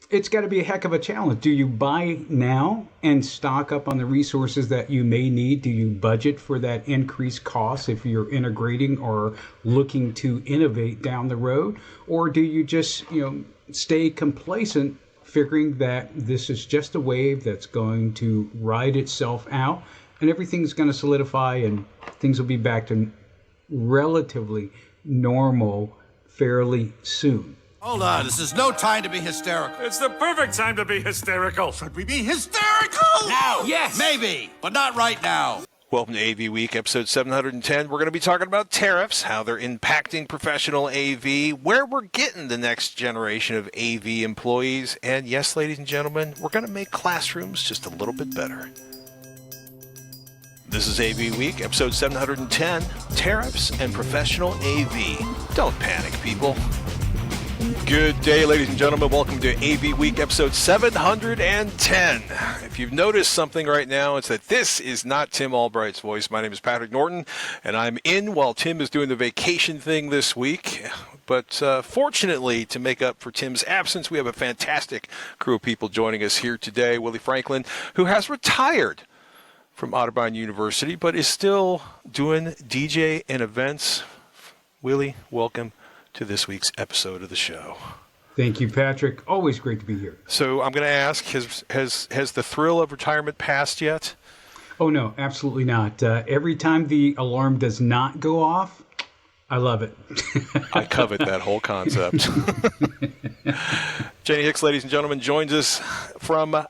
It's got to be a heck of a challenge. Do you buy now and stock up on the resources that you may need? Do you budget for that increased cost if you're integrating or looking to innovate down the road? Or do you just, stay complacent, figuring that this is just a wave that's going to ride itself out and everything's going to solidify and things will be back to relatively normal fairly soon? Hold on, this is no time to be hysterical. It's the perfect time to be hysterical. Should we be hysterical? Now. Yes. Maybe, but not right now. Welcome to AVWeek, episode 710. We're going to be talking about tariffs, how they're impacting professional AV, where we're getting the next generation of AV employees, and yes, ladies and gentlemen, we're going to make classrooms just a little bit better. This is AVWeek, episode 710, Tariffs and Professional AV. Don't panic, people. Good day, ladies and gentlemen. Welcome to AVWeek, episode 710. If you've noticed something right now, it's that this is not Tim Albright's voice. My name is Patrick Norton, and I'm in while Tim is doing the vacation thing this week. But fortunately, to make up for Tim's absence, we have a fantastic crew of people joining us here today. Willie Franklin, who has retired from Otterbein University, but is still doing DJ and events. Willie, welcome to this week's episode of the show. Thank you, Patrick. Always great to be here. So I'm going to ask, has the thrill of retirement passed yet? Oh, no, absolutely not. Every time the alarm does not go off, I love it. I covet that whole concept. Jenny Hicks, ladies and gentlemen, joins us from, I'm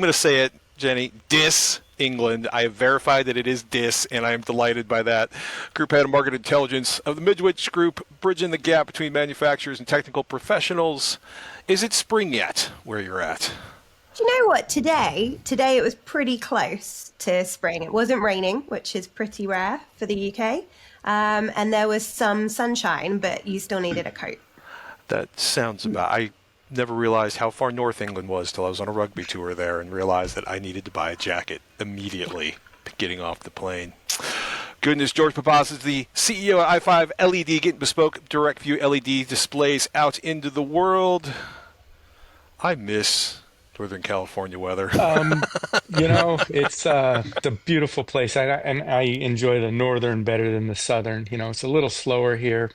going to say it, Jenny, Dis, England. I have verified that it is Dis, and I am delighted by that. Group Head of Market Intelligence of the Midwich Group, bridging the gap between manufacturers and technical professionals. Is it spring yet where you're at? Do you know what? Today it was pretty close to spring. It wasn't raining, which is pretty rare for the UK. And there was some sunshine, but you still needed a coat. That sounds about... I never realized how far north England was till I was on a rugby tour there and realized that I needed to buy a jacket immediately getting off the plane. Goodness, George Pappas is the CEO of i5 LED, getting bespoke direct view LED displays out into the world. I miss Northern California weather. It's a beautiful place. And I enjoy the northern better than the southern. It's a little slower here,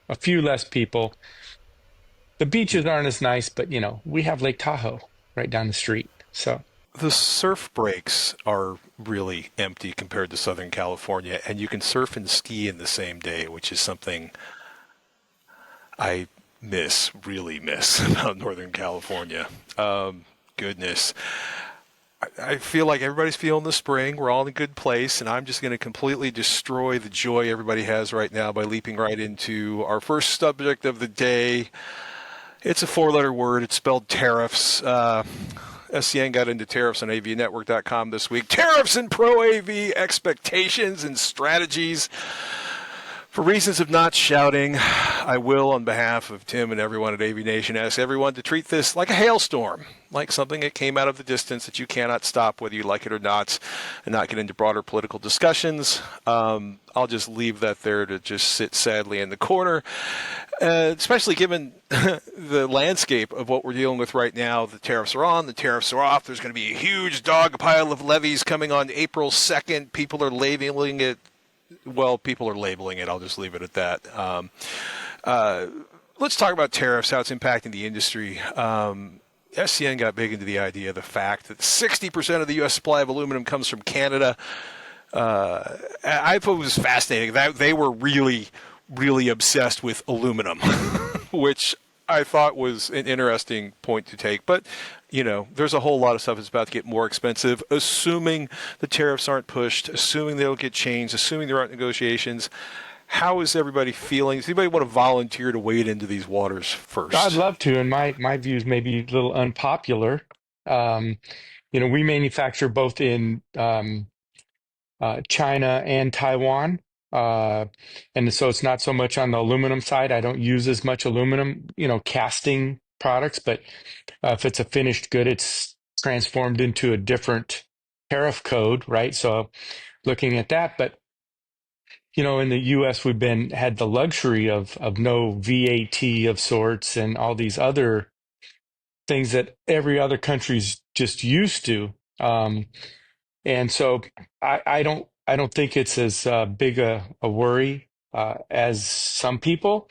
a few less people. The beaches aren't as nice, but, we have Lake Tahoe right down the street. So the surf breaks are really empty compared to Southern California, and you can surf and ski in the same day, which is something I really miss about Northern California. Goodness. I feel like everybody's feeling the spring. We're all in a good place, and I'm just going to completely destroy the joy everybody has right now by leaping right into our first subject of the day. It's a four-letter word. It's spelled tariffs. SCN got into tariffs on avnetwork.com this week. Tariffs and pro-AV expectations and strategies. For reasons of not shouting, I will, on behalf of Tim and everyone at AVNation, ask everyone to treat this like a hailstorm, like something that came out of the distance that you cannot stop whether you like it or not, and not get into broader political discussions. I'll just leave that there to just sit sadly in the corner, especially given the landscape of what we're dealing with right now. The tariffs are on, the tariffs are off. There's going to be a huge dog pile of levies coming on April 2nd. People are labeling it. Well, people are labeling it. I'll just leave it at that. Let's talk about tariffs, how it's impacting the industry. SCN got big into the idea of the fact that 60% of the U.S. supply of aluminum comes from Canada. I thought it was fascinating that they were really, really obsessed with aluminum, which I thought was an interesting point to take. But, there's a whole lot of stuff that's about to get more expensive, assuming the tariffs aren't pushed, assuming they'll get changed, assuming there aren't negotiations. How is everybody feeling? Does anybody want to volunteer to wade into these waters first? I'd love to, and my views may be a little unpopular. We manufacture both in China and Taiwan. And so it's not so much on the aluminum side. I don't use as much aluminum, casting products, but if it's a finished good, it's transformed into a different tariff code, right? So looking at that, but in the US, we've had the luxury of no VAT of sorts and all these other things that every other country's just used to. And so I don't think it's as big a worry as some people,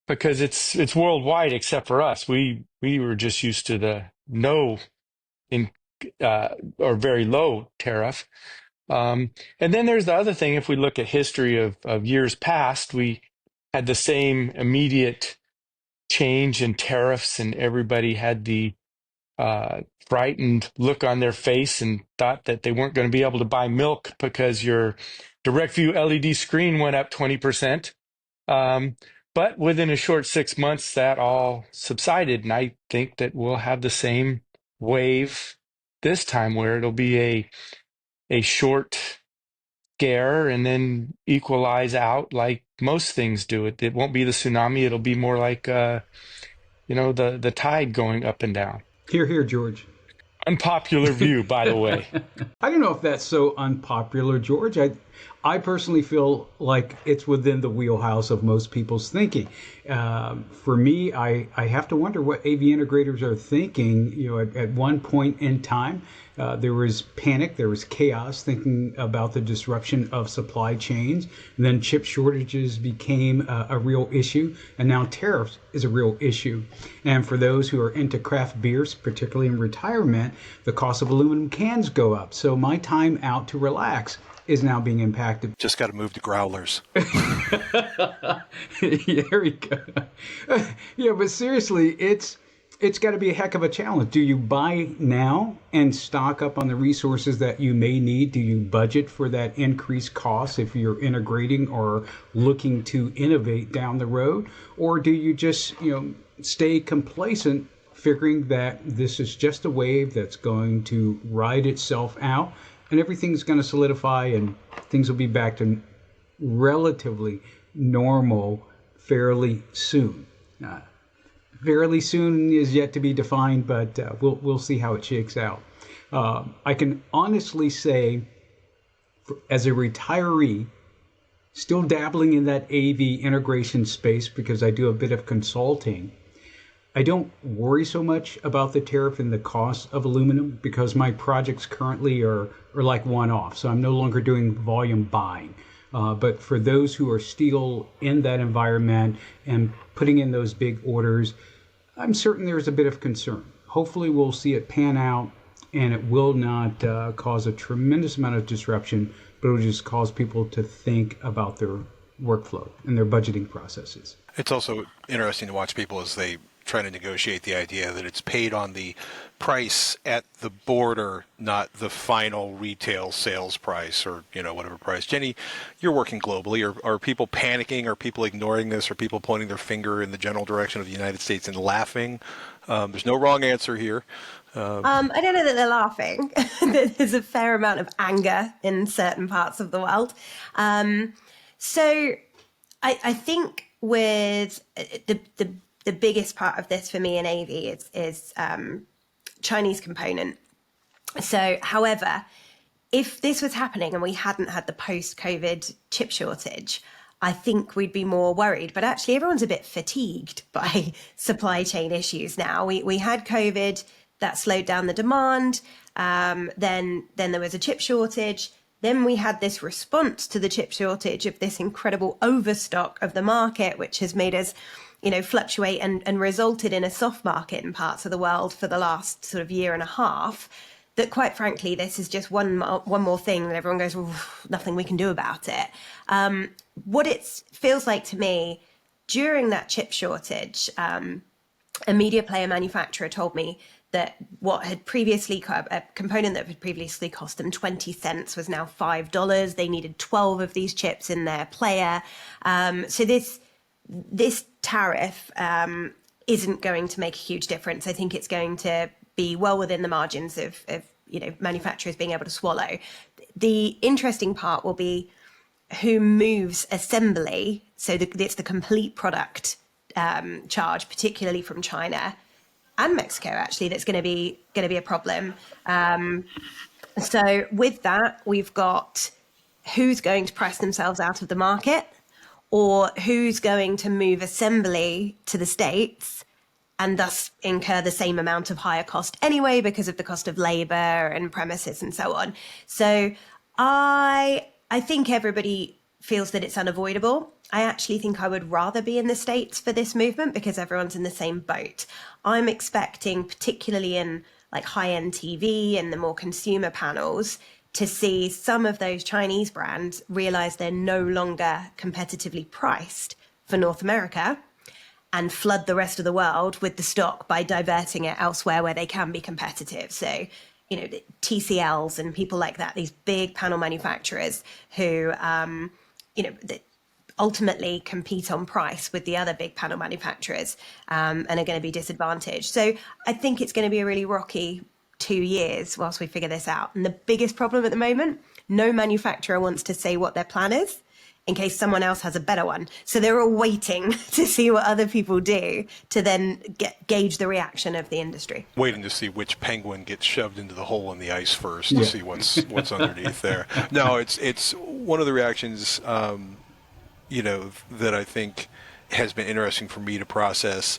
because it's worldwide except for us. We were just used to the no in or very low tariff. And then there's the other thing. If we look at history of years past, we had the same immediate change in tariffs, and everybody had the frightened look on their face and thought that they weren't going to be able to buy milk because your direct view LED screen went up 20%. But within a short 6 months, that all subsided. And I think that we'll have the same wave this time, where it'll be a short scare and then equalize out like most things do. It won't be the tsunami. It'll be more like, the tide going up and down. Here, here, George. Unpopular view, by the way. I don't know if that's so unpopular, George. I personally feel like it's within the wheelhouse of most people's thinking. For me, I have to wonder what AV integrators are thinking. At one point in time, there was panic, there was chaos, thinking about the disruption of supply chains. And then chip shortages became a real issue, and now tariffs is a real issue. And for those who are into craft beers, particularly in retirement, the cost of aluminum cans go up. So my time out to relax is now being impacted. Just got to move to growlers. There we go. Yeah, but seriously, it's got to be a heck of a challenge. Do you buy now and stock up on the resources that you may need? Do you budget for that increased cost if you're integrating or looking to innovate down the road? Or do you just, stay complacent, figuring that this is just a wave that's going to ride itself out and everything's going to solidify and things will be back to relatively normal fairly soon? Fairly soon is yet to be defined, but we'll see how it shakes out. I can honestly say, as a retiree, still dabbling in that AV integration space because I do a bit of consulting, I don't worry so much about the tariff and the cost of aluminum because my projects currently are like one-off, so I'm no longer doing volume buying. But for those who are still in that environment and putting in those big orders, I'm certain there's a bit of concern. Hopefully we'll see it pan out and it will not cause a tremendous amount of disruption, but it will just cause people to think about their workflow and their budgeting processes. It's also interesting to watch people as they try to negotiate the idea that it's paid on the price at the border, not the final retail sales price or, whatever price. Jenny, you're working globally. Are people panicking? Are people ignoring this? Are people pointing their finger in the general direction of the United States and laughing? There's no wrong answer here. I don't know that they're laughing. There's a fair amount of anger in certain parts of the world. So I think with the biggest part of this for me in AV is Chinese component. So, however, if this was happening and we hadn't had the post-COVID chip shortage, I think we'd be more worried. But actually, everyone's a bit fatigued by supply chain issues now. We had COVID, that slowed down the demand. Then there was a chip shortage. Then we had this response to the chip shortage of this incredible overstock of the market, which has made us fluctuate and resulted in a soft market in parts of the world for the last sort of year and a half, that quite frankly, this is just one more thing that everyone goes, well, nothing we can do about it. What it feels like to me, during that chip shortage, a media player manufacturer told me that what had previously, a component that had previously cost them 20 cents was now $5. They needed 12 of these chips in their player. So this tariff isn't going to make a huge difference. I think it's going to be well within the margins of manufacturers being able to swallow. The interesting part will be who moves assembly. So it's the complete product charge, particularly from China and Mexico, actually, that's going to be a problem. So with that, we've got who's going to price themselves out of the market, or who's going to move assembly to the States and thus incur the same amount of higher cost anyway because of the cost of labor and premises and so on. So I think everybody feels that it's unavoidable. I actually think I would rather be in the States for this movement because everyone's in the same boat. I'm expecting, particularly in like high-end TV and the more consumer panels, to see some of those Chinese brands realize they're no longer competitively priced for North America and flood the rest of the world with the stock by diverting it elsewhere where they can be competitive. So, you know, the TCLs and people like that, these big panel manufacturers who, you know, ultimately compete on price with the other big panel manufacturers and are going to be disadvantaged. So I think it's going to be a really rocky 2 years whilst we figure this out. And the biggest problem at the moment, no manufacturer wants to say what their plan is in case someone else has a better one. So they're all waiting to see what other people do to then gauge the reaction of the industry. Waiting to see which penguin gets shoved into the hole in the ice first to see what's underneath there. No, it's one of the reactions, you know, that I think has been interesting for me to process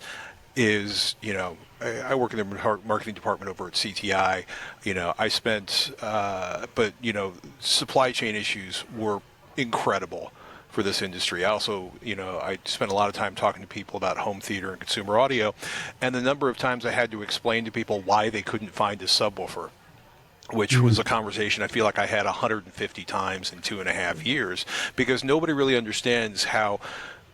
is, you know, I work in the marketing department over at CTI. You know, I spent, but, you know, supply chain issues were incredible for this industry. I also, you know, I spent a lot of time talking to people about home theater and consumer audio, and the number of times I had to explain to people why they couldn't find a subwoofer, which was a conversation I feel like I had 150 times in 2.5 years, because nobody really understands how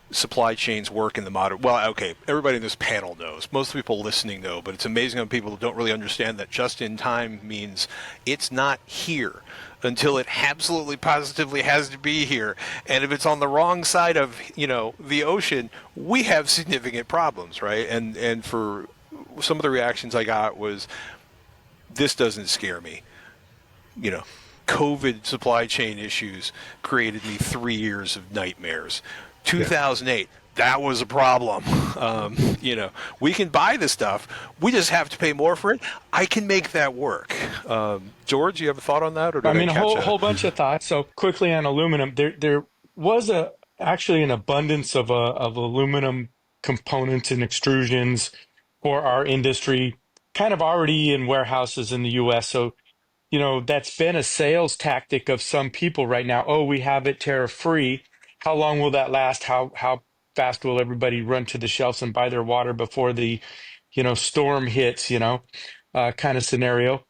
supply chains work in the modern. Well, okay, everybody in this panel knows. Most people listening know, but it's amazing how people don't really understand that just in time means it's not here until it absolutely positively has to be here. And if it's on the wrong side of, you know, the ocean, we have significant problems, right? And for some of the reactions I got was, this doesn't scare me. You know, COVID supply chain issues created me 3 years of nightmares. 2008, that was a problem. You know, we can buy the stuff. We just have to pay more for it. I can make that work. George, you have a thought on that? Or did I mean, catch a whole bunch of thoughts. So quickly on aluminum, there was actually an abundance of aluminum components and extrusions for our industry, kind of already in warehouses in the U.S. So, you know, that's been a sales tactic of some people right now. Oh, we have it tariff free. How long will that last? How fast will everybody run to the shelves and buy their water before the, you know, storm hits, you know, kind of scenario.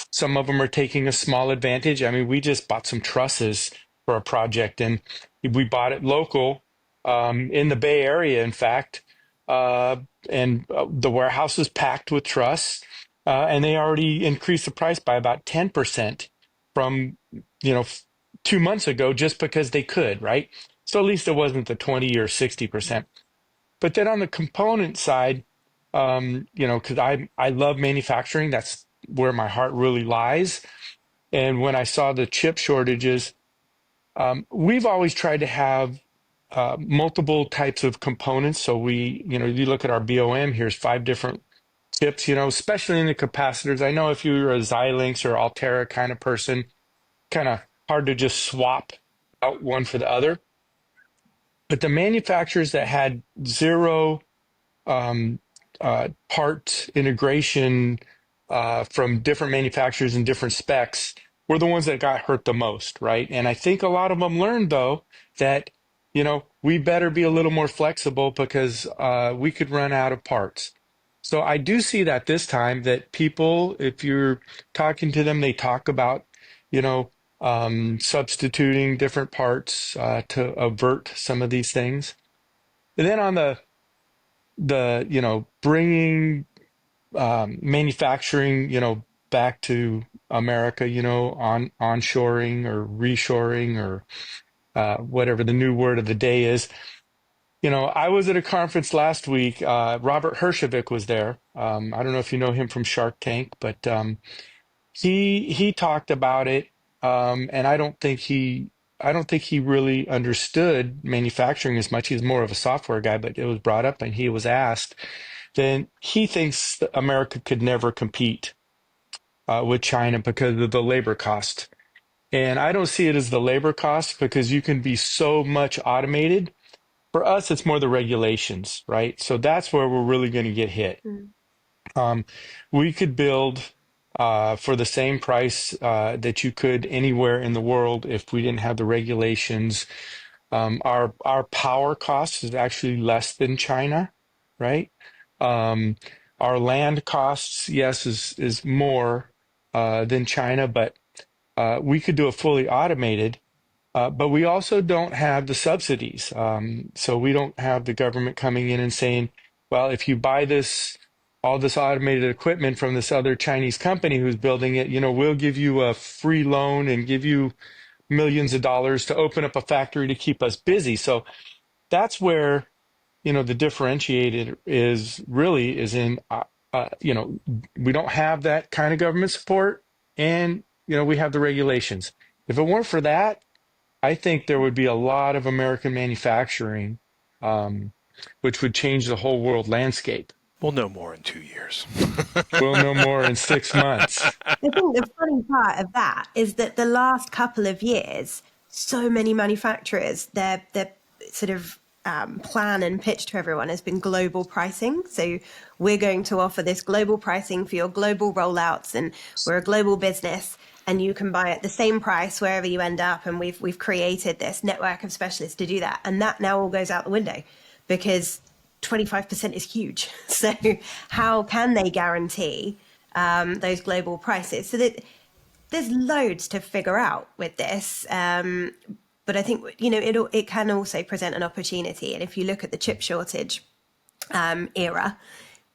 Some of them are taking a small advantage. I mean, we just bought some trusses for a project, and we bought it local in the Bay Area, in fact, and the warehouse is packed with truss, and they already increased the price by about 10% from, you know, 2 months ago, just because they could, right? So at least it wasn't the 20 or 60%. But then on the component side, you know, because I love manufacturing, that's where my heart really lies. And when I saw the chip shortages, we've always tried to have multiple types of components. So we, you know, you look at our BOM, here's 5 different chips, you know, especially in the capacitors. I know if you're a Xilinx or Altera kind of person, kind of hard to just swap out one for the other. But the manufacturers that had zero part integration from different manufacturers and different specs were the ones that got hurt the most, right? And I think a lot of them learned, though, that, you know, we better be a little more flexible because we could run out of parts. So I do see that this time that people, if you're talking to them, they talk about, you know, substituting different parts to avert some of these things. And then on the you know, bringing manufacturing, you know, back to America, you know, onshoring or reshoring or whatever the new word of the day is. You know, I was at a conference last week. Robert Herjavec was there. I don't know if you know him from Shark Tank, but he talked about it, and I don't think he really understood manufacturing as much. He's more of a software guy, but it was brought up and he was asked. Then he thinks that America could never compete with China because of the labor cost. And I don't see it as the labor cost, because you can be so much automated For us, it's more the regulations, right? So that's where we're really going to get hit. We could build for the same price that you could anywhere in the world if we didn't have the regulations. Our power cost is actually less than China, right? Our land costs, yes, is more than China, but we could do a fully automated. But we also don't have the subsidies. So we don't have the government coming in and saying, well, if you buy all this automated equipment from this other Chinese company who's building it, we'll give you a free loan and give you millions of dollars to open up a factory to keep us busy. So that's where, the differentiated is in, we don't have that kind of government support, and, we have the regulations. If it weren't for that, I think there would be a lot of American manufacturing, which would change the whole world landscape. We'll know more in 2 years. We'll know more in 6 months. I think the funny part of that is that the last couple of years, so many manufacturers, their sort of plan and pitch to everyone has been global pricing. So we're going to offer this global pricing for your global rollouts, and we're a global business, and you can buy at the same price wherever you end up. And we've created this network of specialists to do that. And that now all goes out the window because 25% is huge. So how can they guarantee those global prices? So that there's loads to figure out with this. But I think, it can also present an opportunity. And if you look at the chip shortage era,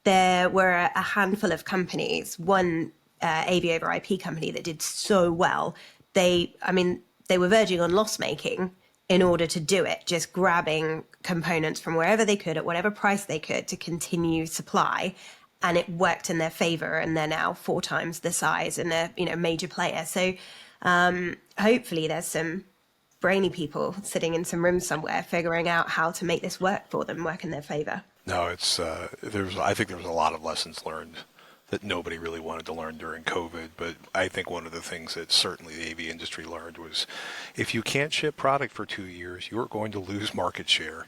there were a handful of companies, one AV over IP company that did so well. They were verging on loss making in order to do it, just grabbing components from wherever they could at whatever price they could to continue supply. And it worked in their favor. And they're now 4 times the size and a major player. So hopefully there's some brainy people sitting in some rooms somewhere figuring out how to make this work for them, work in their favor. No, it's I think there was a lot of lessons learned that nobody really wanted to learn during COVID. But I think one of the things that certainly the AV industry learned was if you can't ship product for 2 years, you're going to lose market share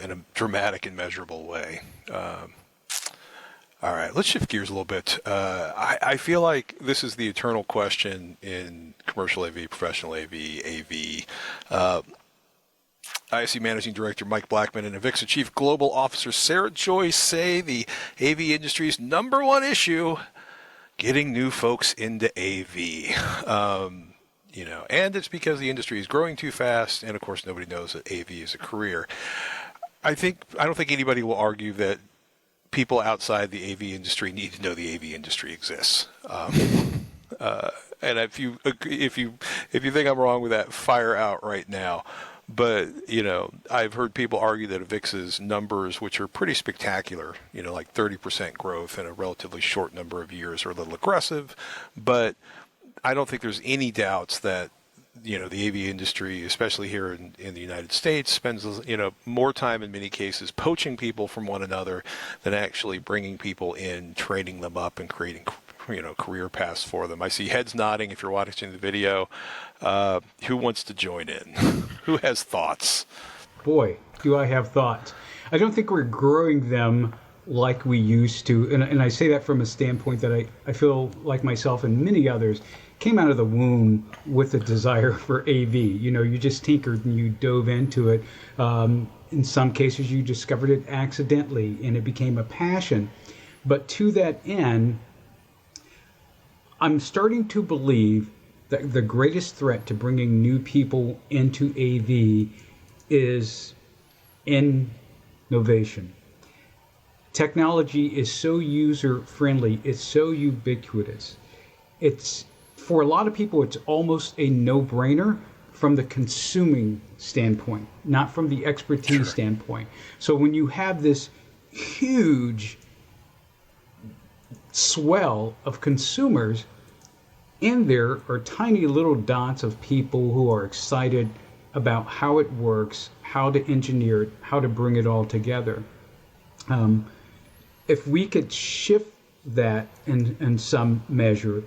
in a dramatic and measurable way. All right, let's shift gears a little bit. I feel like this is the eternal question in commercial AV, professional AV. ISE Managing Director Mike Blackman and AVIXA Chief Global Officer Sarah Joyce say the AV industry's #1 issue, getting new folks into AV. And it's because the industry is growing too fast, and of course nobody knows that AV is a career. I don't think anybody will argue that people outside the AV industry need to know the AV industry exists. And if you think I'm wrong with that, fire out right now. But, I've heard people argue that AVIXA's numbers, which are pretty spectacular, like 30% growth in a relatively short number of years, are a little aggressive. But I don't think there's any doubts that, the AV industry, especially here in the United States, spends, more time in many cases poaching people from one another than actually bringing people in, training them up, and creating career paths for them. I see heads nodding if you're watching the video. Who wants to join in? Who has thoughts? Boy, do I have thoughts. I don't think we're growing them like we used to. And I say that from a standpoint that I feel like myself and many others came out of the womb with a desire for AV. You just tinkered and you dove into it. In some cases, you discovered it accidentally and it became a passion. But to that end, I'm starting to believe that the greatest threat to bringing new people into AV is innovation. Technology is so user-friendly. It's so ubiquitous. For a lot of people, it's almost a no-brainer from the consuming standpoint, not from the expertise standpoint. So when you have this huge swell of consumers, in there are tiny little dots of people who are excited about how it works, how to engineer it, how to bring it all together. If we could shift that in some measure,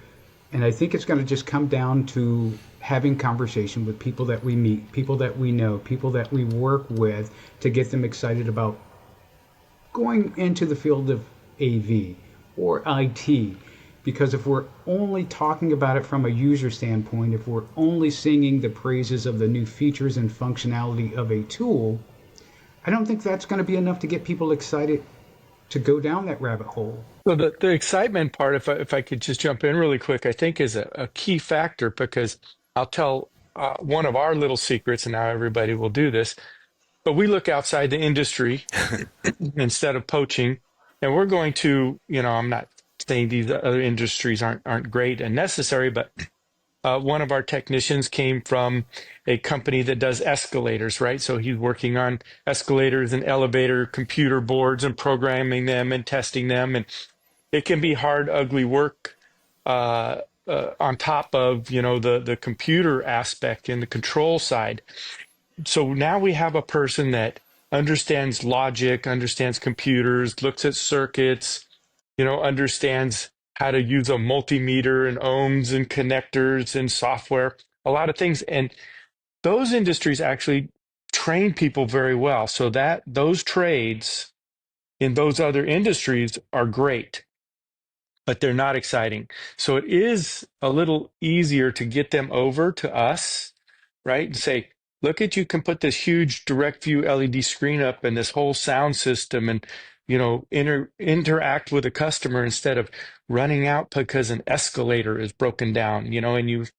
and I think it's going to just come down to having conversation with people that we meet, people that we know, people that we work with, to get them excited about going into the field of AV or IT. Because if we're only talking about it from a user standpoint, if we're only singing the praises of the new features and functionality of a tool, I don't think that's going to be enough to get people excited to go down that rabbit hole. So the excitement part, if I could just jump in really quick, I think is a key factor, because I'll tell one of our little secrets, and now everybody will do this, but we look outside the industry instead of poaching, and we're going to, I'm not saying these other industries aren't great and necessary, but one of our technicians came from a company that does escalators, right? So he's working on escalators and elevator computer boards and programming them and testing them. And it can be hard, ugly work on top of, the computer aspect and the control side. So now we have a person that understands logic, understands computers, looks at circuits, understands how to use a multimeter and ohms and connectors and software, a lot of things. And those industries actually train people very well. So that those trades in those other industries are great, but they're not exciting. So it is a little easier to get them over to us, right? And say, look at, you can put this huge direct view LED screen up and this whole sound system, and interact with a customer instead of running out because an escalator is broken down, and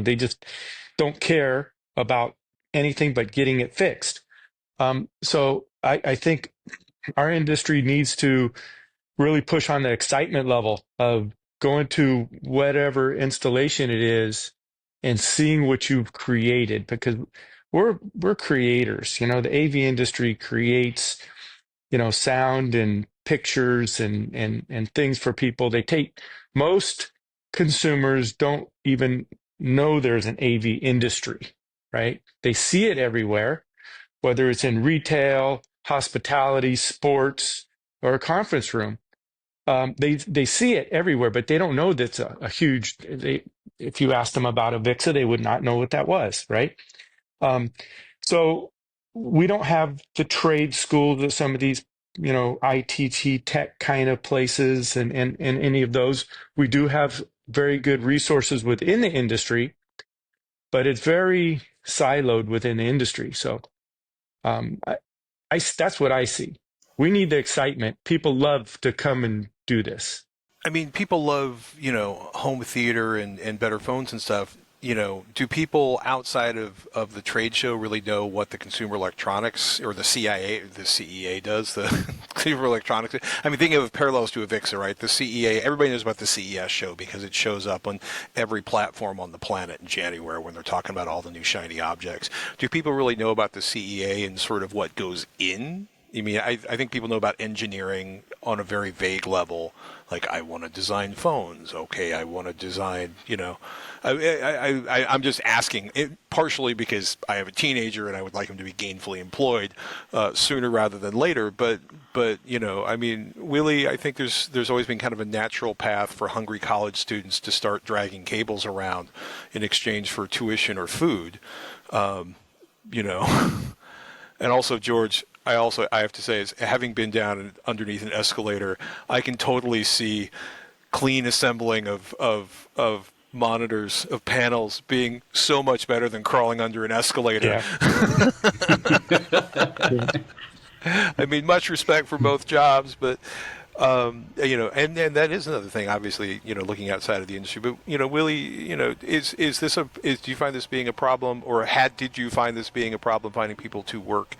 they just don't care about anything but getting it fixed. So I think our industry needs to really push on the excitement level of going to whatever installation it is and seeing what you've created, because we're creators. The AV industry creates sound and pictures and things for people. Most consumers don't even know there's an AV industry, right? They see it everywhere, whether it's in retail, hospitality, sports, or a conference room. They see it everywhere, but they don't know that's a huge. If you asked them about AVIXA, they would not know what that was, right? So we don't have the trade school that some of these, ITT tech kind of places and any of those. We do have very good resources within the industry, but it's very siloed within the industry. So that's what I see. We need the excitement. People love to come and do this. I mean, people love, home theater and better phones and stuff. Do people outside of the trade show really know what the Consumer Electronics or the CEA does, the Consumer Electronics? I mean, thinking of parallels to AVIXA, right? The CEA, everybody knows about the CES show because it shows up on every platform on the planet in January when they're talking about all the new shiny objects. Do people really know about the CEA and sort of what goes in? I mean, I think people know about engineering on a very vague level. Like, I want to design phones. Okay, I want to design, I'm just asking, partially because I have a teenager and I would like him to be gainfully employed sooner rather than later. But I mean, Willie, I think there's always been kind of a natural path for hungry college students to start dragging cables around in exchange for tuition or food, And also, George, I have to say, is having been down underneath an escalator, I can totally see clean assembling of monitors, of panels, being so much better than crawling under an escalator. Yeah. I mean, much respect for both jobs, but and that is another thing. Obviously, looking outside of the industry. But Willie, is this do you find this being a problem, or did you find this being a problem finding people to work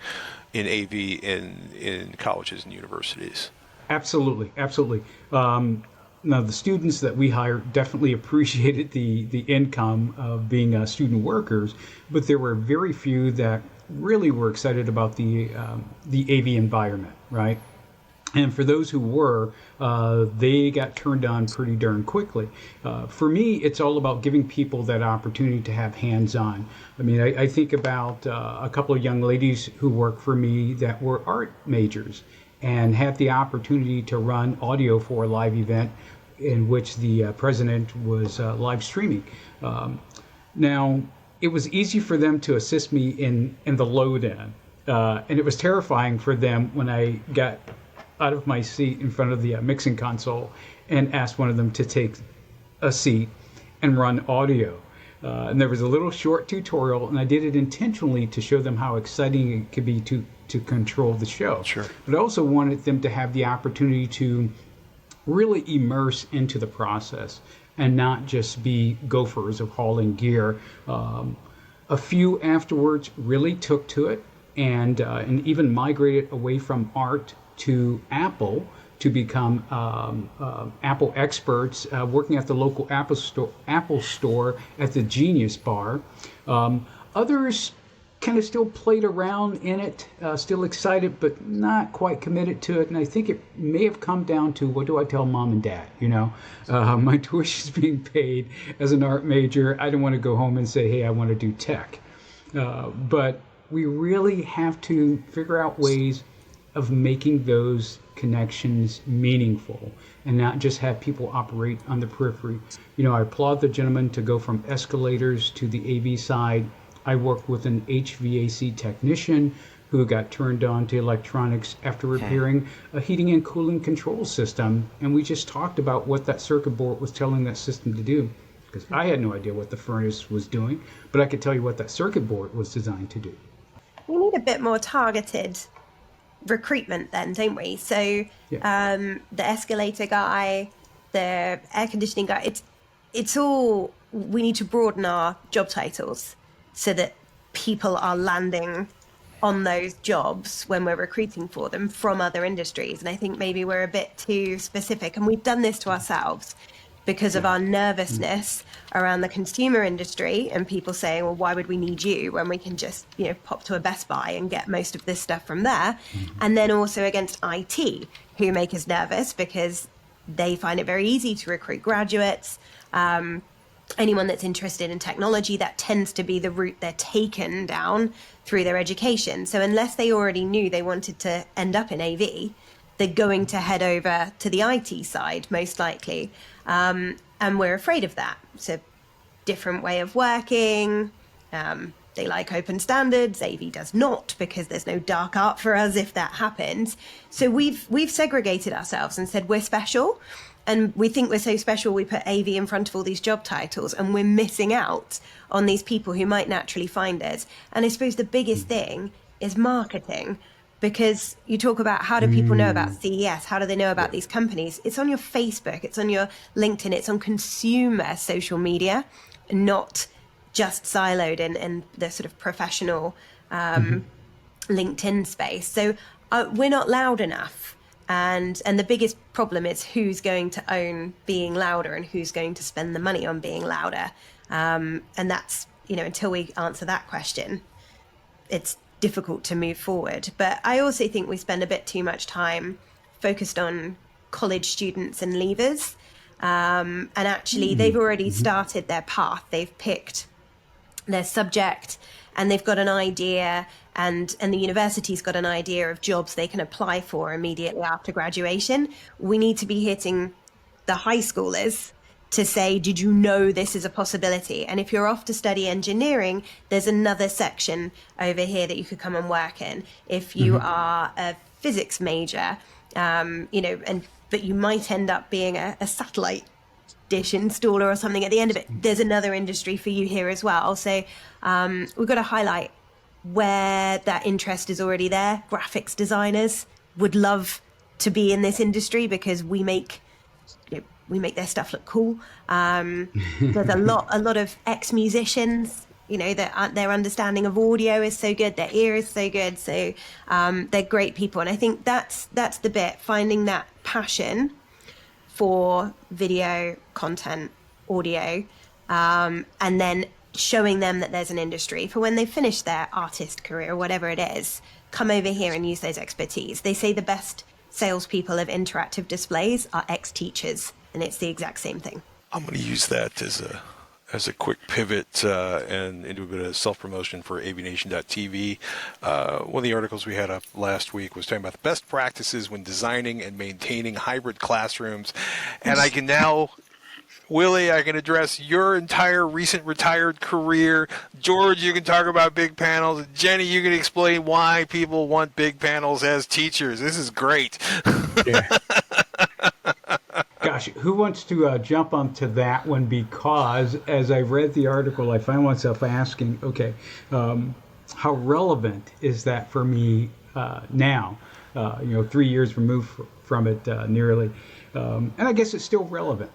in AV in colleges and universities? Absolutely. Now, the students that we hired definitely appreciated the income of being student workers, but there were very few that really were excited about the AV environment, right? And for those who were, they got turned on pretty darn quickly. For me, it's all about giving people that opportunity to have hands-on. I mean, I think about a couple of young ladies who work for me that were art majors and had the opportunity to run audio for a live event in which the president was live streaming. Now, it was easy for them to assist me in the load in, and it was terrifying for them when I got out of my seat in front of the mixing console and asked one of them to take a seat and run audio. And there was a little short tutorial, and I did it intentionally to show them how exciting it could be to control the show. Sure. But I also wanted them to have the opportunity to really immerse into the process and not just be gophers of hauling gear. A few afterwards really took to it and even migrated away from art to Apple to become Apple experts, working at the local Apple store at the Genius Bar. Others kind of still played around in it, still excited, but not quite committed to it. And I think it may have come down to, what do I tell mom and dad? My tuition's being paid as an art major. I don't want to go home and say, hey, I want to do tech. But we really have to figure out ways of making those connections meaningful and not just have people operate on the periphery. I applaud the gentleman to go from escalators to the AV side. I worked with an HVAC technician who got turned on to electronics after repairing a heating and cooling control system. And we just talked about what that circuit board was telling that system to do. Because I had no idea what the furnace was doing, but I could tell you what that circuit board was designed to do. We need a bit more targeted recruitment then, don't we? So the escalator guy, the air conditioning guy, it's all, we need to broaden our job titles so that people are landing on those jobs when we're recruiting for them from other industries. And I think maybe we're a bit too specific, and we've done this to ourselves because of our nervousness around the consumer industry and people saying, well, why would we need you when we can just, pop to a Best Buy and get most of this stuff from there? And then also against IT, who make us nervous because they find it very easy to recruit graduates. Anyone that's interested in technology, that tends to be the route they're taken down through their education. So unless they already knew they wanted to end up in AV, they're going to head over to the IT side, most likely. And we're afraid of that. It's a different way of working. They like open standards. AV does not, because there's no dark art for us if that happens. So we've segregated ourselves and said we're special. And we think we're so special, we put AV in front of all these job titles, and we're missing out on these people who might naturally find us. And I suppose the biggest thing is marketing, because you talk about how do people know about CES? How do they know about these companies? It's on your Facebook, it's on your LinkedIn, it's on consumer social media, not just siloed in the sort of professional LinkedIn space. So we're not loud enough. And the biggest problem is who's going to own being louder and who's going to spend the money on being louder. And that's, until we answer that question, it's difficult to move forward. But I also think we spend a bit too much time focused on college students and leavers. And actually, they've already started their path. They've picked their subject and they've got an idea, and the university's got an idea of jobs they can apply for immediately after graduation. We need to be hitting the high schoolers to say, did you know this is a possibility? And if you're off to study engineering, there's another section over here that you could come and work in. If you are a physics major, but you might end up being a satellite dish installer or something at the end of it, there's another industry for you here as well. So we've got to highlight where that interest is already there. Graphics designers would love to be in this industry because we make their stuff look cool. There's a lot of ex-musicians, that their understanding of audio is so good, their ear is so good. So they're great people. And I think that's the bit, finding that passion for video, content, audio, and then showing them that there's an industry for when they finish their artist career, whatever it is, come over here and use those expertise. They say the best salespeople of interactive displays are ex-teachers, and it's the exact same thing. I'm going to use that as as a quick pivot and into a bit of self-promotion for AVNation.tv, one of the articles we had up last week was talking about the best practices when designing and maintaining hybrid classrooms. And I can now, Willie, I can address your entire recent retired career. George, you can talk about big panels. Jenny, you can explain why people want big panels as teachers. This is great. Yeah. Gosh, who wants to jump onto that one? Because as I read the article, I find myself asking, okay, how relevant is that for me now? 3 years removed from it nearly. And I guess it's still relevant.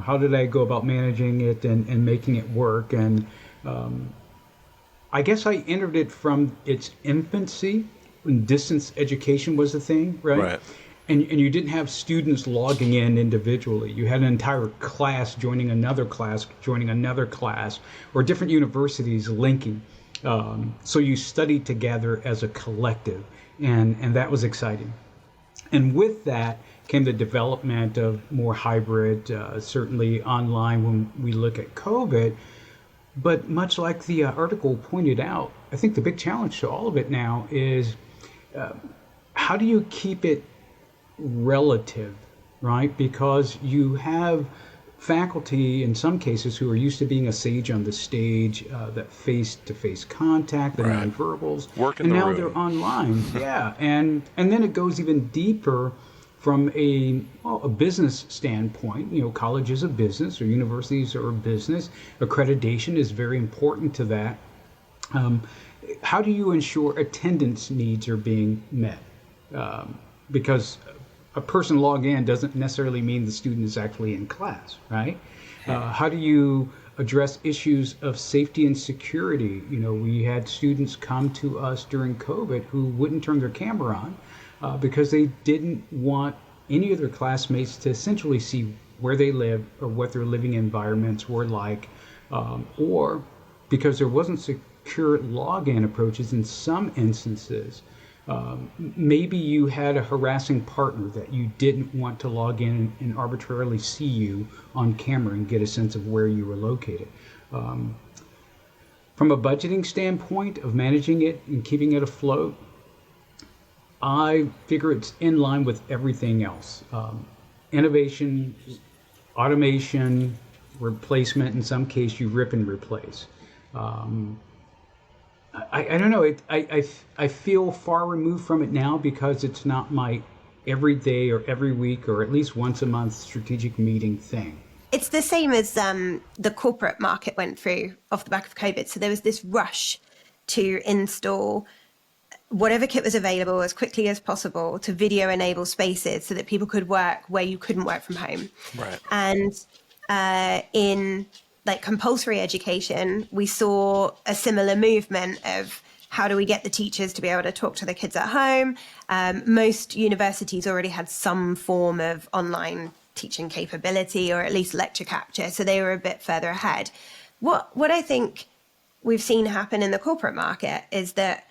How did I go about managing it and making it work? And I guess I entered it from its infancy when distance education was a thing, right? Right. And you didn't have students logging in individually. You had an entire class joining another class, or different universities linking. So you studied together as a collective, and that was exciting. And with that came the development of more hybrid, certainly online when we look at COVID. But much like the article pointed out, I think the big challenge to all of it now is how do you keep it relative, right? Because you have faculty in some cases who are used to being a sage on the stage, that face-to-face contact, the Right. nonverbals, Work in and the now room. they're online. Yeah, and then it goes even deeper from a business standpoint. College is a business, or universities are a business. Accreditation is very important to that. How do you ensure attendance needs are being met? Because a person log in doesn't necessarily mean the student is actually in class, right? How do you address issues of safety and security? We had students come to us during COVID who wouldn't turn their camera on because they didn't want any of their classmates to essentially see where they live or what their living environments were like, or because there wasn't secure login approaches in some instances. Maybe you had a harassing partner that you didn't want to log in and arbitrarily see you on camera and get a sense of where you were located. From a budgeting standpoint of managing it and keeping it afloat, I figure it's in line with everything else. Innovation, automation, replacement. In some case, you rip and replace. I don't know. I feel far removed from it now because it's not my every day or every week or at least once a month strategic meeting thing. It's the same as the corporate market went through off the back of COVID. So there was this rush to install whatever kit was available as quickly as possible to video enable spaces so that people could work where you couldn't work from home. Right. And in compulsory education, we saw a similar movement of how do we get the teachers to be able to talk to the kids at home. Most universities already had some form of online teaching capability or at least lecture capture, so they were a bit further ahead. What I think we've seen happen in the corporate market is that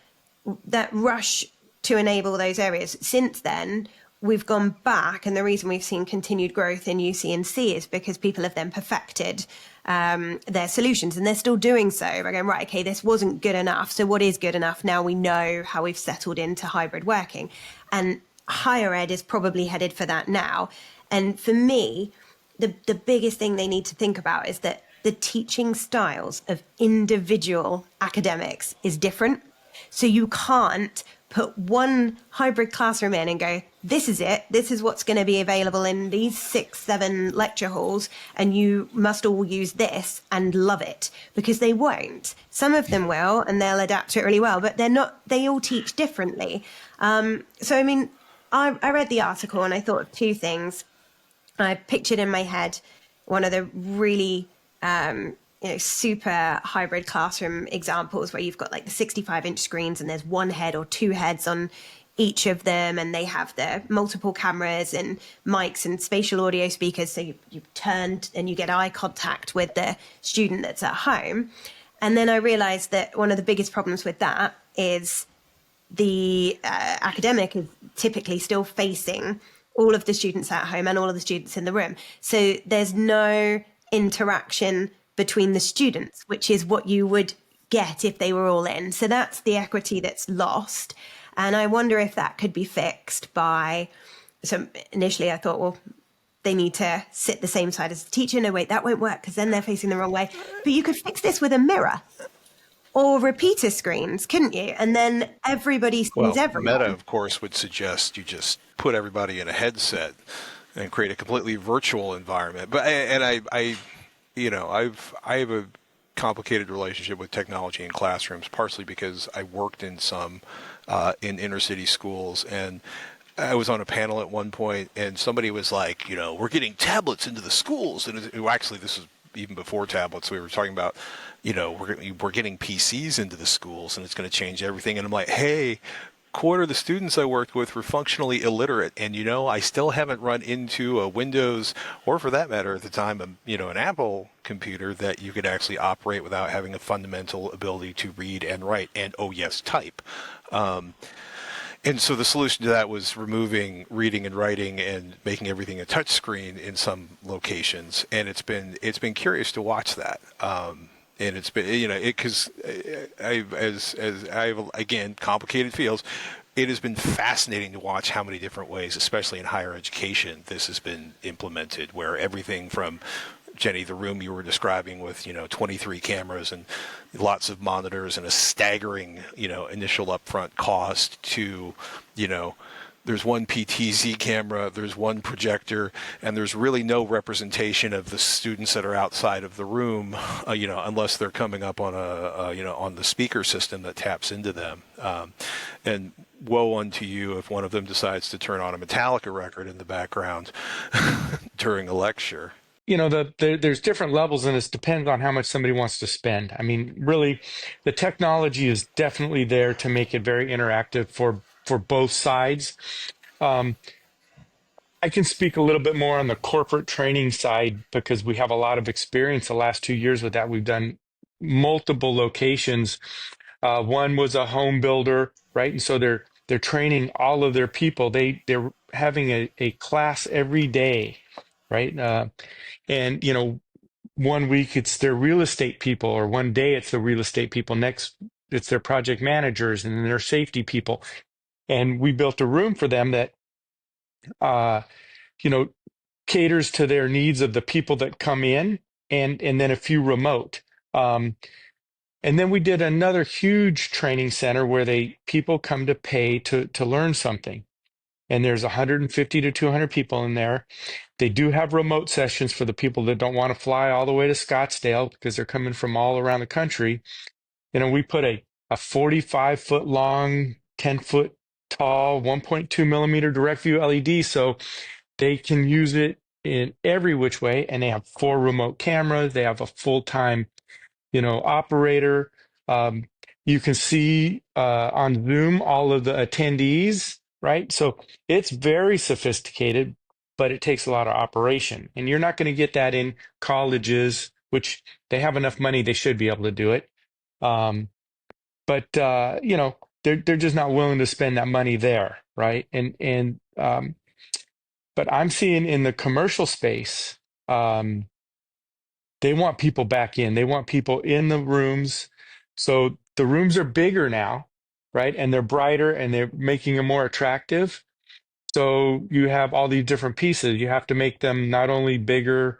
rush to enable those areas. Since then, we've gone back, and the reason we've seen continued growth in UC&C is because people have then perfected their solutions, and they're still doing so. We're going, right, okay, this wasn't good enough. So what is good enough? Now we know how we've settled into hybrid working. And higher ed is probably headed for that now. And for me, the biggest thing they need to think about is that the teaching styles of individual academics is different. So you can't put one hybrid classroom in and go, this is it. This is what's going to be available in these 6-7 lecture halls. And you must all use this and love it, because they won't. Some of them will, and they'll adapt to it really well, but they're not, they all teach differently. So, I mean, I read the article and I thought of two things. I pictured in my head one of the really, super hybrid classroom examples where you've got like the 65-inch screens and there's one head or two heads on each of them, and they have the multiple cameras and mics and spatial audio speakers. So you turn and you get eye contact with the student that's at home. And then I realized that one of the biggest problems with that is the academic is typically still facing all of the students at home and all of the students in the room. So there's no interaction between the students, which is what you would get if they were all in. So that's the equity that's lost. And I wonder if that could be fixed by, so initially I thought, well, they need to sit the same side as the teacher. No, wait, that won't work because then they're facing the wrong way. But you could fix this with a mirror or repeater screens, couldn't you? And then everybody sees everyone. Meta, of course, would suggest you just put everybody in a headset and create a completely virtual environment. But I have a complicated relationship with technology in classrooms, partially because I worked in some in inner city schools, and I was on a panel at one point, and somebody was like, we're getting tablets into the schools, and actually this was even before tablets. We were talking about, we're getting PCs into the schools, and it's going to change everything. And I'm like, hey, quarter of the students I worked with were functionally illiterate, and I still haven't run into a Windows, or for that matter at the time, an Apple computer that you could actually operate without having a fundamental ability to read and write, and type. And so the solution to that was removing reading and writing and making everything a touch screen in some locations. And it's been curious to watch that. And it's been, because as I've, again, complicated fields, it has been fascinating to watch how many different ways, especially in higher education, this has been implemented, where everything from, Jenny, the room you were describing with, 23 cameras and lots of monitors and a staggering, initial upfront cost to, there's one PTZ camera, there's one projector, and there's really no representation of the students that are outside of the room, unless they're coming up on on the speaker system that taps into them. And woe unto you if one of them decides to turn on a Metallica record in the background during a lecture. There's different levels, and it depends on how much somebody wants to spend. I mean, really, the technology is definitely there to make it very interactive for both sides. I can speak a little bit more on the corporate training side because we have a lot of experience the last 2 years with that. We've done multiple locations. One was a home builder, right? And so they're training all of their people. They're having a class every day, right? And, 1 week it's their real estate people, or one day it's the real estate people. Next, it's their project managers and their safety people. And we built a room for them that, caters to their needs of the people that come in, and then a few remote. And then we did another huge training center where people come to pay to learn something. And there's 150 to 200 people in there. They do have remote sessions for the people that don't want to fly all the way to Scottsdale because they're coming from all around the country. We put a 45-foot long, 10-foot tall, 1.2 millimeter direct view LED, so they can use it in every which way. And they have 4 remote cameras. They have a full-time, operator. You can see on Zoom all of the attendees, right? So it's very sophisticated, but it takes a lot of operation. And you're not going to get that in colleges, which they have enough money, they should be able to do it. But they're just not willing to spend that money there, right? But I'm seeing in the commercial space, they want people back in. They want people in the rooms. So the rooms are bigger now, right? And they're brighter, and they're making them more attractive. So you have all these different pieces. You have to make them not only bigger,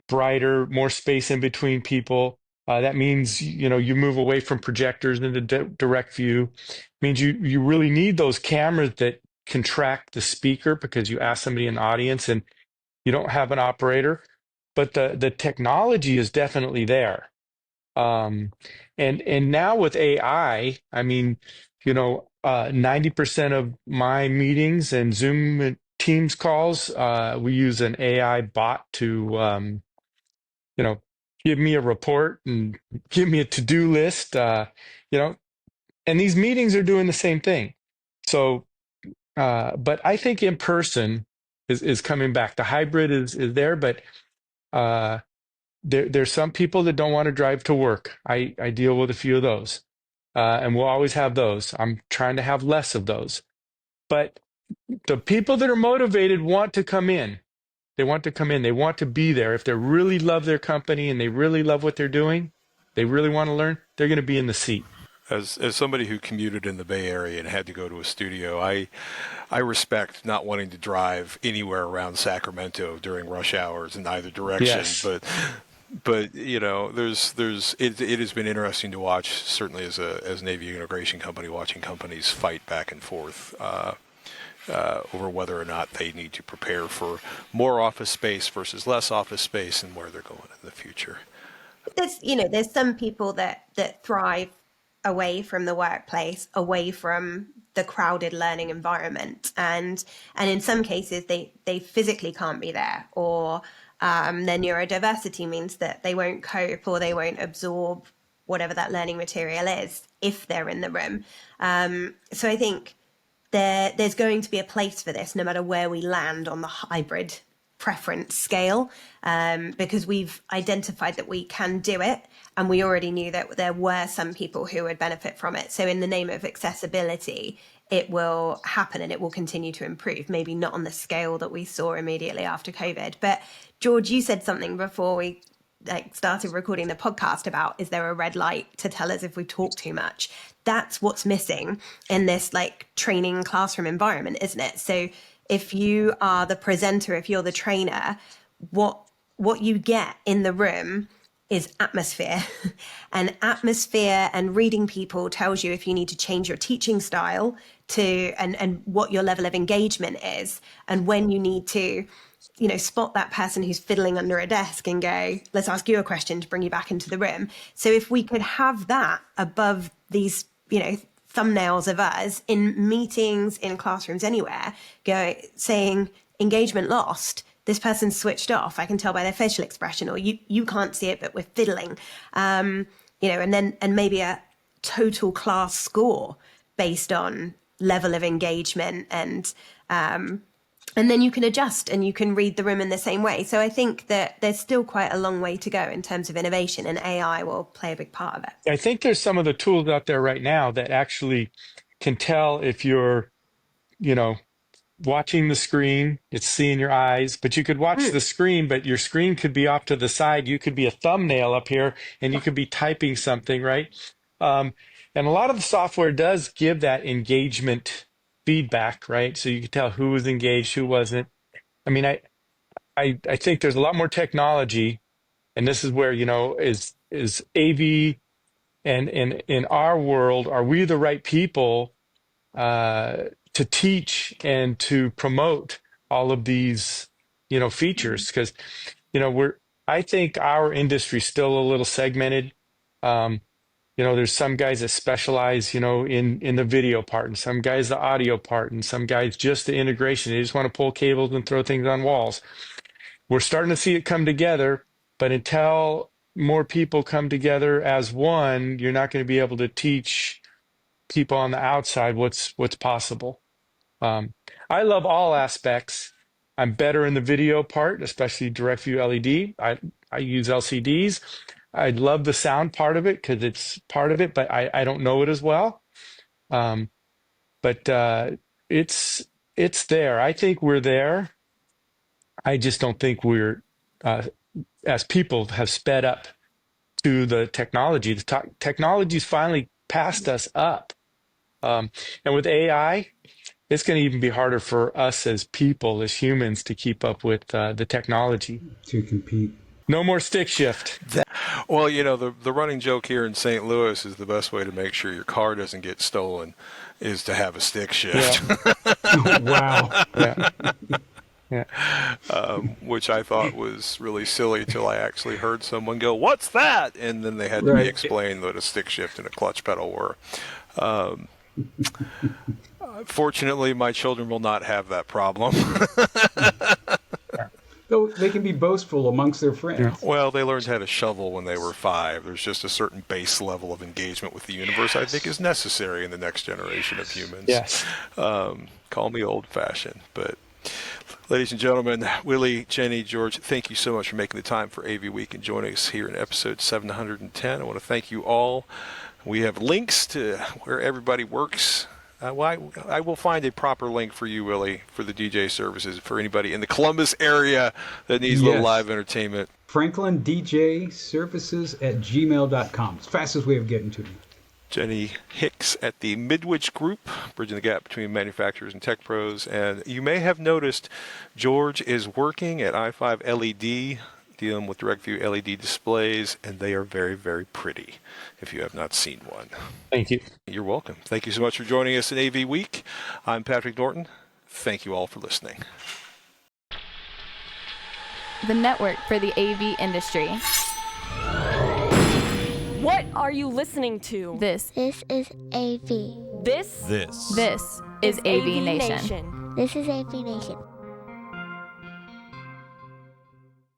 brighter, more space in between people. That means, you move away from projectors into direct view. It means you really need those cameras that can track the speaker because you ask somebody in the audience and you don't have an operator. But the technology is definitely there. And now with AI, I mean, 90% of my meetings and Zoom and Teams calls, we use an AI bot to, give me a report and give me a to-do list, and these meetings are doing the same thing. So, but I think in person is coming back. The hybrid is there, but there's some people that don't want to drive to work. I deal with a few of those, and we'll always have those. I'm trying to have less of those. But the people that are motivated want to come in. They want to come in. They want to be there. If they really love their company and they really love what they're doing, they really want to learn, they're going to be in the seat. As somebody who commuted in the Bay Area and had to go to a studio, I respect not wanting to drive anywhere around Sacramento during rush hours in either direction. Yes. But you know, it has been interesting to watch, certainly as an AV integration company, watching companies fight back and forth over whether or not they need to prepare for more office space versus less office space and where they're going in the future. There's some people that thrive away from the workplace, away from the crowded learning environment, and in some cases they physically can't be there, or their neurodiversity means that they won't cope or they won't absorb whatever that learning material is if they're in the room. So I think there's going to be a place for this no matter where we land on the hybrid preference scale, because we've identified that we can do it, and we already knew that there were some people who would benefit from it. So in the name of accessibility, it will happen and it will continue to improve, maybe not on the scale that we saw immediately after COVID. But George, you said something before we started recording the podcast about, is there a red light to tell us if we talk too much? That's what's missing in this training classroom environment, isn't it? So if you are the presenter, if you're the trainer, what you get in the room is atmosphere. And atmosphere and reading people tells you if you need to change your teaching style and what your level of engagement is, and when you need to spot that person who's fiddling under a desk and go, let's ask you a question to bring you back into the room. So if we could have that above these, thumbnails of us in meetings, in classrooms, anywhere, saying engagement lost, this person's switched off, I can tell by their facial expression, or you can't see it, but we're fiddling, and maybe a total class score based on level of engagement, and then you can adjust and you can read the room in the same way. So I think that there's still quite a long way to go in terms of innovation, and AI will play a big part of it. I think there's some of the tools out there right now that actually can tell if you're, watching the screen, it's seeing your eyes, but you could watch the screen, but your screen could be off to the side. You could be a thumbnail up here and you could be typing something, right? And a lot of the software does give that engagement feedback, right? So you can tell who was engaged, who wasn't. I mean, I think there's a lot more technology, and this is where, is AV and in our world, are we the right people to teach and to promote all of these, features? Because, I think our industry is still a little segmented. There's some guys that specialize, in the video part, and some guys the audio part, and some guys just the integration. They just want to pull cables and throw things on walls. We're starting to see it come together, but until more people come together as one, you're not going to be able to teach people on the outside what's possible. I love all aspects. I'm better in the video part, especially direct view LED. I use LCDs. I love the sound part of it because it's part of it, but I don't know it as well. But it's there. I think we're there. I just don't think we're, as people, have sped up to the technology. The technology's finally passed us up. And with AI, it's going to even be harder for us as people, as humans, to keep up with the technology. To compete. No more stick shift. Well, the running joke here in St. Louis is the best way to make sure your car doesn't get stolen is to have a stick shift. Yeah. Wow. Yeah. Yeah. Which I thought was really silly till I actually heard someone go, "What's that?" And then they had to be explained what a stick shift and a clutch pedal were. Fortunately, my children will not have that problem. Though they can be boastful amongst their friends. Yeah. Well, they learned how to shovel when they were 5. There's just a certain base level of engagement with the universe I think is necessary in the next generation of humans. Yes. Call me old-fashioned, but ladies and gentlemen, Willie, Jenny, George, thank you so much for making the time for AVWeek and joining us here in episode 710. I want to thank you all. We have links to where everybody works I will find a proper link for you, Willie, for the DJ services for anybody in the Columbus area that needs a little live entertainment. Franklin DJ Services at gmail.com. It's the fastest way of getting to me. Jenny Hicks at the Midwich Group, bridging the gap between manufacturers and tech pros. And you may have noticed George is working at i5 LED, dealing with direct view LED displays, and they are very, very pretty if you have not seen one. Thank you. You're welcome. Thank you so much for joining us in AV Week. I'm Patrick Norton. Thank you all for listening. The network for the AV industry. What are you listening to? This is AV. This is AVNation. This is AVNation.